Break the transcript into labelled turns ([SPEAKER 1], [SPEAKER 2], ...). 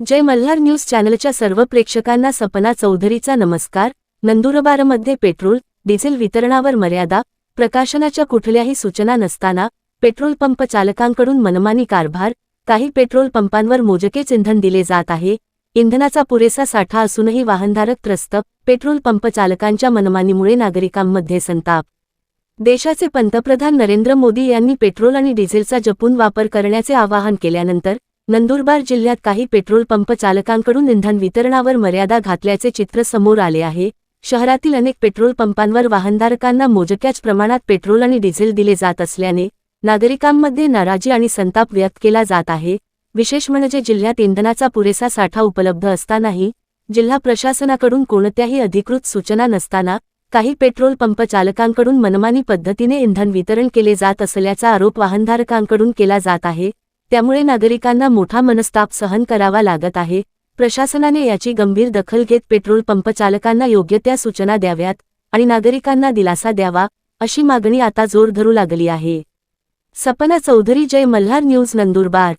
[SPEAKER 1] जय Malhar news चॅनलच्या सर्व प्रेक्षकांना सपना चौधरीचा नमस्कार। नंदुरबारमध्ये पेट्रोल डिझेल वितरणावर मर्यादा, प्रकाशनाच्या कुठल्याही सूचना नसताना पेट्रोल पंप चालकांकडून मनमानी कारभार। काही पेट्रोल पंपांवर मोजकेच इंधन दिले जात आहे। इंधनाचा पुरेसा साठा असूनही वाहनधारक त्रस्त। पेट्रोल पंप चालकांच्या मनमानीमुळे नागरिकांमध्ये संताप। देशाचे पंतप्रधान नरेंद्र मोदी यांनी पेट्रोल आणि डिझेलचा जपून वापर करण्याचे आवाहन केल्यानंतर नंदुरबार जिल्ह्यात काही पेट्रोल पंप चालकांकडून इंधन वितरणावर मर्यादा घातल्याचे चित्र समोर आले आहे। शहरातील अनेक पेट्रोल पंपांवर वाहनधारकांना मोजक्याच प्रमाणात पेट्रोल आणि डिझेल दिले जात असल्याने नागरिकांमध्ये नाराजी आणि संताप व्यक्त केला जात आहे। विशेष म्हणजे जिल्ह्यात इंधनाचा पुरेसा साठा उपलब्ध असतानाही जिल्हा प्रशासनाकडून कोणत्याही अधिकृत सूचना नसताना काही पेट्रोल पंप चालकांकडून मनमानी पद्धतीने इंधन वितरण केले जात असल्याचा आरोप वाहनधारकांकडून केला जात आहे। त्यामुळे नागरिकांना मोठा मनस्ताप सहन करावा लागत आहे। प्रशासनाने याची गंभीर दखल घेत पेट्रोल पंप चालकांना योग्य त्या सूचना द्याव्यात आणि नागरिकांना दिलासा द्यावा, अशी मागणी आता जोर धरू लागली आहे। सपना चौधरी, जय मल्हार न्यूज, नंदुरबार।